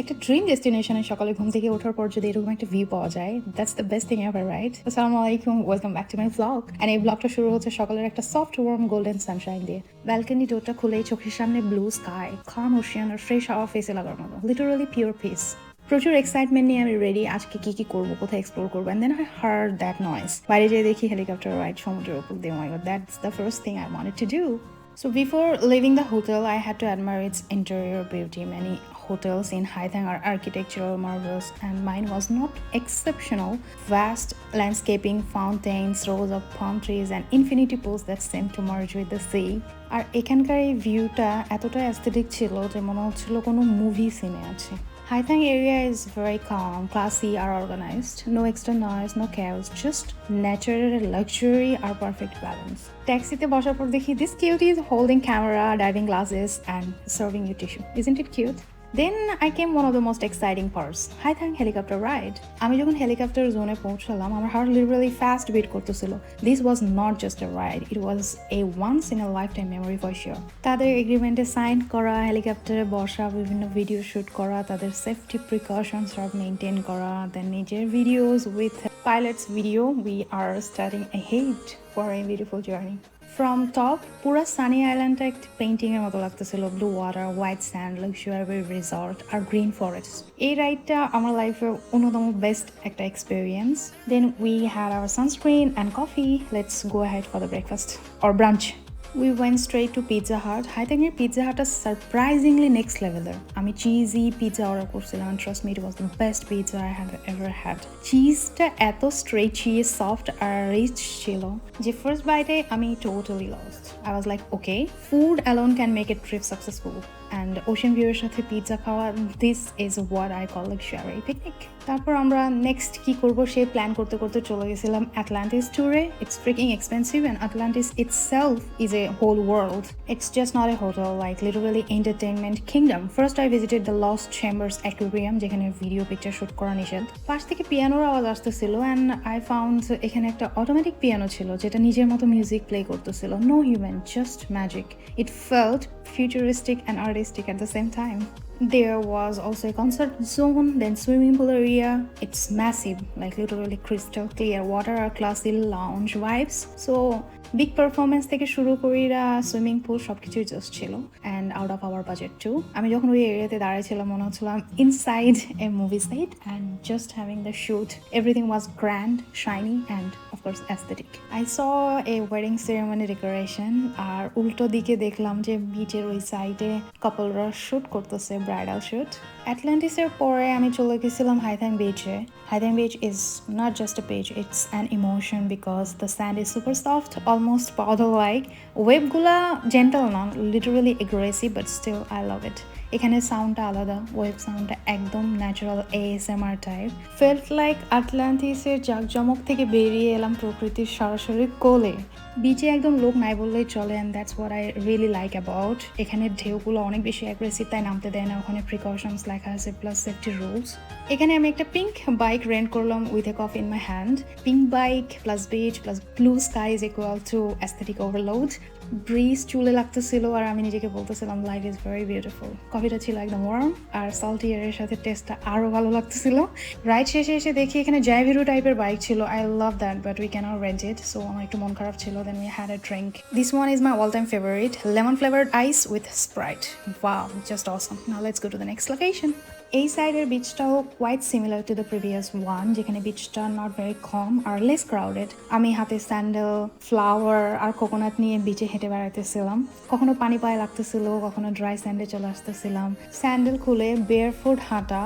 একটা ড্রিম ডেস্টিনেশনে সকালে ঘুম থেকে ওঠার পর যদি এরকম একটা ভিউ পাওয়া যায়, that's the best thing ever, right? আসসালামু আলাইকুম, welcome back to my blog. And এই ব্লগটা শুরু হচ্ছে সকালের একটা সফট ওয়ার্ম গোল্ডেন সানশাইন দিয়ে। ব্যালকনি ডোরটা খুলেই চোখের সামনে ব্লু স্কাই, কাম ওশিয়ান আর ফ্রেশ হাওয়া ফেসে লাগার মতো, লিটারালি পিওর পিস। প্রচুর এক্সাইটমেন্ট নিয়ে আমি রেডি, আজকে কি করবো, কোথায় এক্সপ্লোর করবো। And then I heard that noise. বাইরে যেয়ে দেখি হেলিকপ্টার রাইড সমুদ্রের উপর দিয়ে। My God, that's the first thing I wanted to do. So before leaving the hotel, I had to admire its interior beauty. Many hotels in Haitang are architectural marvels, and mine was not exceptional. Vast landscaping, fountains, rows of palm trees, and infinity pools that seemed to merge with the sea. আর এখানকার এই ভিউটা এতটা aesthetic ছিল যে মনে হচ্ছিল কোনো movie সিনে আছে। Haitang area is very calm, classy, and organized. No extra noise, no chaos, just natural luxury or perfect balance. Taxi-te বসার পর দেখি this cutie is holding camera, diving glasses, and serving you tissue. Isn't it cute? Then I came one of the most exciting parts, Haitang helicopter ride. আমি যখন helicopter জোনে পৌঁছালাম, আমার heart literally fast bit করতেছিল। This was not just a ride, it was a once in a lifetime memory for sure. তাদের এগ্রিমেন্টে sign করা, হেলিকপ্টারে বসা, বিভিন্ন ভিডিও শুট করা, তাদের সেফটি প্রিকশনস সব মেনটেন করা, দেন নিজের videos with pilots video, we are starting ahead for a beautiful journey. From top, পুরো সানি আইল্যান্ডটা একটা পেইন্টিংয়ের মতো লাগতেছিল। Blue water, white sand, luxury resort আর গ্রিন ফরেস্ট। এই রাইডটা আমার লাইফের অন্যতম বেস্ট একটা experience. Then we had our sunscreen and coffee. Let's go ahead for the breakfast or brunch. We went straight to Pizza Hut. Haitangের Pizza Hut is surprisingly next leveler. আমি cheesy pizza order করছিলাম, and trust me, it was the best pizza I have ever had. চিজটা এত stretchy, soft আর rich ছিল যে first বাইটে আমি totally lost. I was like, okay, food alone can make a trip successful. And ocean ভিউয়ের সাথে pizza খাওয়া, this is what I call luxury picnic. তারপর আমরা নেক্সট কি করব সে প্ল্যান করতে করতে চলে গেছিলাম অ্যাটলান্টিস ট্যুরে। It's freaking expensive and Atlantis itself is a whole world. It's just not a hotel, like literally entertainment kingdom. First I visited the lost chambers aquarium, যেখানে ভিডিও পিকচার শুট করা নিষেধ। পাশ থেকে পিয়ানোর আওয়াজ আসতেছিল অ্যান্ড আই ফাউন্ড এখানে একটা automatic piano ছিল যেটা নিজের মতো মিউজিক প্লে করতেছিল। No human, just magic. It felt futuristic and artistic at the same time. There was also a concert zone, then swimming pool area. It's massive, like literally crystal clear water or classy lounge vibes. So big performance থেকে শুরু করিরা swimming pool সবকিছুই just ছিল, and out of our budget too. আমি যখন ওই এরিয়াতে দাঁড়িয়েছিলাম মনে হচ্ছিলাম inside a movie set and just having the shoot. Everything was grand, shiny and of course aesthetic. I saw a wedding ceremony decoration, আর উল্টো দিকে দেখলাম যে বিচের ওই সাইডে কাপলরা শুট করতেছে, ব্রাইডাল শুট। অ্যাটলান্টিসের পরে আমি চলে গেছিলাম হাইথ্যাং বিচে। Haitang Beach is not just a beach, it's an emotion because the sand is super soft, almost powder-like. ওয়েভগুলা জেন্টাল না, literally aggressive, but still I love it. এখানে সাউন্ডটা আলাদা, ওয়েভ সাউন্ডটা একদম natural ASMR type. Felt like আটলান্টিসের জাঁকজমক থেকে বেরিয়ে এলাম প্রকৃতির সরাসরি কোলে। বিচে একদম লোক নাই বললেই চলে, and that's what I really like about. এখানে ঢেউগুলো অনেক বেশি অ্যাগ্রেসিভ, তাই নামতে দেয় না। ওখানে প্রিকশনস লেখা আছে, প্লাস সেফটি রুলস। এখানে আমি একটা পিঙ্ক বাইক রেন্ট করলাম with a coffee in my hand. Pink bike plus beach plus blue sky is equal to aesthetic overload. Bridge চুলে লাগতেছিল আর আমি নিজেকে বলতেছিলাম লাইফ ইজ ভেরি বিউটিফুল। কফিটা ছিল একদম ওয়ার্ম আর সল্টি এর সাথে টেস্টটা আরও ভালো লাগতেছিল। রাইড শেষে এসে দেখি এখানে জাইভিরু টাইপের বাইক ছিল। I love that, but we can't rent it, so আমার একটু মন খারাপ ছিল। Then we had a drink. This one is my all time favourite, lemon flavoured ice with Sprite. Wow, just awesome. Now let's go to the next location. এই সাইডের বিচটাও quite similar to the previous one, যেখানে বিচটা not very কম আর less crowded. আমি হাতে sandal, flower আর coconut নিয়ে বিচে হেঁটে বেড়াইতেছিলাম। কখনো পানি পায়ে লাগতেছিল, কখনো ড্রাই স্যান্ডে চলে আসতেছিলাম। স্যান্ডেল খুলে বেয়ার ফুট হাঁটা,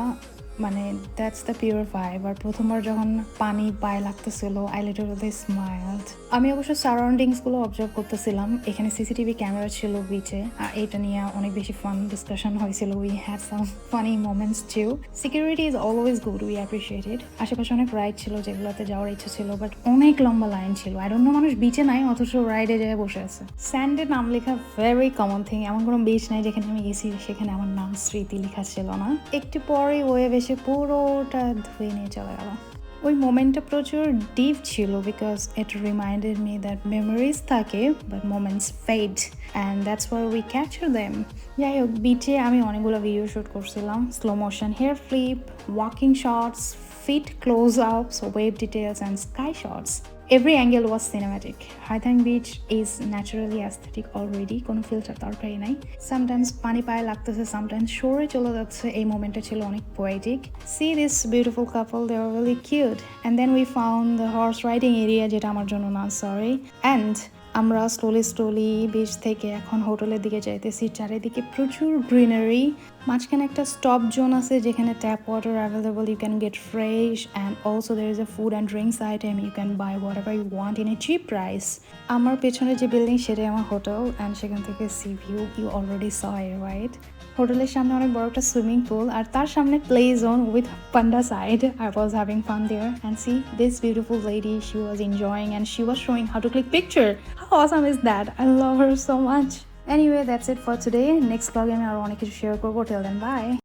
মানে দ্যাটস দ্য পিওর ভাইব। আর প্রথমবার যখন পানি পায়ে লাগতেছিল, আই লিটারালি স্মাইলড। আমি অবশ্য সারাউন্ডিংসগুলো অবজার্ভ করতেছিলাম। এখানে সিসিটিভি ক্যামেরা ছিল বিচে, আর এটা নিয়ে অনেক বেশি ফান ডিসকাশন হয়েছিল। We had some funny moments too. Security is always good, we appreciate it. আশেপাশে অনেক রাইড ছিল যেগুলোতে যাওয়ার ইচ্ছা ছিল, বাট অনেক লম্বা লাইন ছিল। আই ডোন্ট নো মানুষ বিচে নাই অথচ রাইডে যায় বসে আছে। স্যান্ডে নাম লেখা ভেরি কমন থিং। এমন কোনো বিচ নাই যেখানে আমি গেছি সেখানে আমার নাম স্মৃতি লেখা ছিল না। একটু পরে ওয়েভ এসে পুরোটা ধুয়ে নিয়ে চলে গেল। ওই মোমেন্টটা প্রচুর ডিপ ছিল because it reminded me that memories থাকে but moments fade and that's why we capture them. যাই হোক, বিচে আমি অনেকগুলো ভিডিও শ্যুট করছিলাম, slow motion hair flip, walking shots, feet close-ups, wave details, and sky shots. Every angle was cinematic. Haitang Beach is naturally aesthetic already. কোনো filter দরকারই নাই। Sometimes পানি পায়ে লাগতেছে, sometimes shore চলে যাচ্ছে। এই মোমেন্টটা ছিল অনেক poetic. See this beautiful couple, they were really cute. And then we found the horse riding area, যেটা আমার জন্য না, sorry. And আমরা স্লোলি বিচ থেকে এখন হোটেলের দিকে যাইতেছি। চারিদিকে প্রচুর গ্রিনারি, মাঝখানে একটা স্টপ জোন আছে যেখানে tap water available, you can get fresh and also there is a food and drinks item, you can buy whatever you want in a cheap price. আমার পেছনে যে বিল্ডিং সেটাই আমার hotel and সেখান থেকে sea view you already saw a right. হোটেলের সামনে অনেক বড় একটা সুইমিং পুল আর তার সামনে play zone with panda side. I was having fun there and see this beautiful lady, she was enjoying and she was showing how to click picture. How awesome is that? I love her so much. Anyway, that's it for today. Next vlog আমি আরো অনেক কিছু share করবো। Till then, bye.